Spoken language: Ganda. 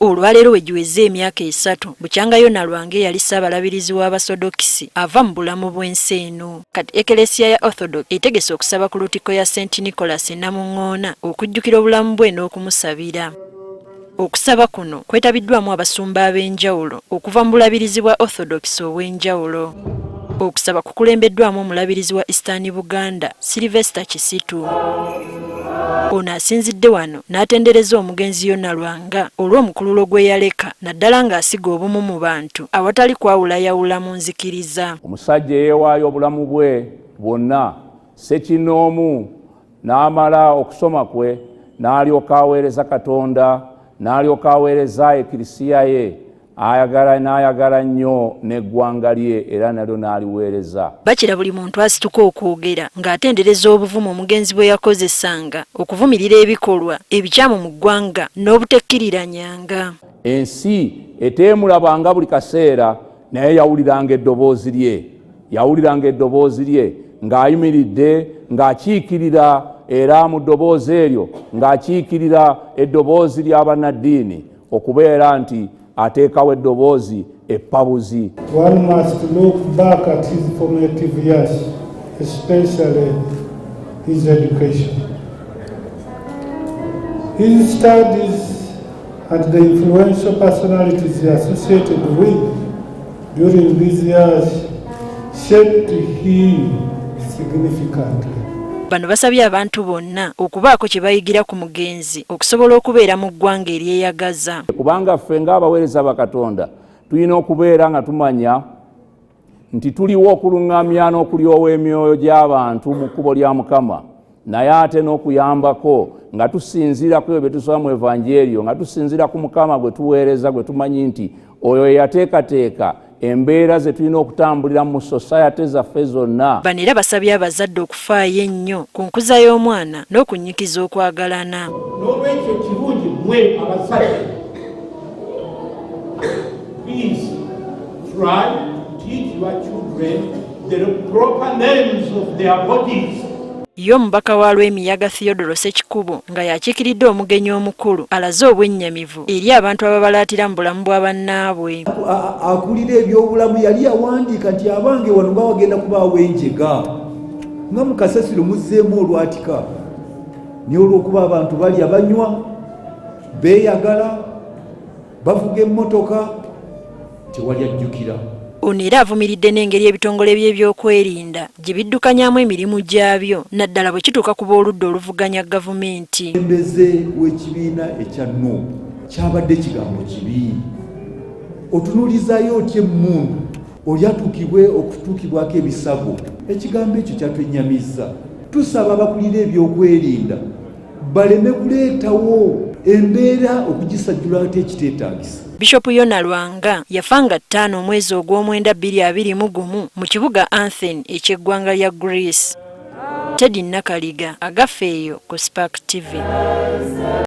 olwaleero wegiweze emyaka 3 Bukyanga Yona Lwange yali ssaabalabirizi w'Abasodokisi ava mu bulamu bw'ensi eno. Kati Ekelesiya ya Orthodox etegese okusaba ku lutiko ya St. Nicholas e Namuŋŋoona okujjukira obulamu bwe n'okumusabira. Okusaba kuno kwetabiddwamu abasumba ab'enjawulo okuva mu bulabirizi bwa Orthodox obw'enjawulo. Okusaba kukulembeddwamu omulabirizi wa Eastern Buganda Sylvester Kisitu. Ono asinzidde wano n'atendereza omugenzi Yona Lwanga olw'omukululo gwe yaleka naddala ng'asiga obumu mu bantu awatali kwawulayawula mu nzikiriza. Omusajja eyeewaayo obulamu bwe bwonna ssekinoomu n'amala okusoma kwe n'alyoka aweereza Katonda n'alyoka aweereza Eklisiya ye n'ayagala nnyo n'eggwanga lye era nalyo n'aliweereza. Bakira buli muntu asituka okwogera ng'atendereza obuvumu omugenzi bwe yakozesanga okuvumirira ebikolwa ebikyamu mu ggwanga n'obutekkiriranyanga. Ensi eteemulabanga buli kaseera naye yawuliranga eddoboozi lye ng'ayimiridde ng'akiikirira era mu ddoboozi eryo ng'akiikirira eddoboozi ly'abannaddiini okubeera nti ateekawo eddoboozi eppabuzi. One must look back at his formative years, especially his education. His studies and the influential personalities he associated with during these years shaped him significantly. Bano basabye abantu bonna okubaako kye bayigira ku mugenzi okusobola okubeera mu ggwanga eryeyagaza. Kubanga ffe ng'abaweereza ba Katonda tulina okubeera nga tumanya nti tuliwo okuluŋŋamya n'okulyowa emyoyo gy'abantu mu kkubo lya Mukama, naye ate n'okuyambako nga tusinziira ku ebyo bye tusoma mu Evanjeriyo, nga tusinziira ku Mukama gwe tuweereza, gwe tumanyi nti oyo yateekateeka embeera ze tulina okutambulira mu society zaffe zonna. Bano era basabye abazadde okufaayo ennyo ku nkuza y'omwana n'okunnyikiza okwagalana. N'olwekyo kirungi mmwe abazadde, please try to teach your children the proper names of their bodies. Yo omubaka wa Lwemiyaga Theodore Ssekikubo nga yakiikiridde omugenyi omukulu alaze obwennyamivu eri abantu ababalaatira mu bulamu bwa bannaabwe. Akulira ebyobulamu yali yawandiika nti abange wano nga wagenda kubaawo enjega nga mu kasasiro muzzeemu olwatika naye olw'okuba abantu balya banywa beeyagala bavuga emmotoka tewali ajjukira. Ono era avumiridde n'engeri ebitongole by'ebyokwerinda gye biddukanyamu emirimu gyabyo naddala bwe kituuka ku b'oludda oluvuganya gavumenti. Embeze w'ekibiina ekya NU kyabadde kigambo kibi. Otunuulizaayo otya emmundu oli atuukibwe okutuukibwako ebisago. Ekigambo ekyo kyatwennyamizza. Tusaba abakulira ebyokwerinda baleme kuleetawo embeera okugisajjula ate ekiteetaagisa. Bishop Yona Lwanga yafanga 5 omwezi ogw'omwenda 2021 mu kibuga Athens eky'eggwanga lya Greece. Teddy Nakaliga agafeeyo ku Spark TV.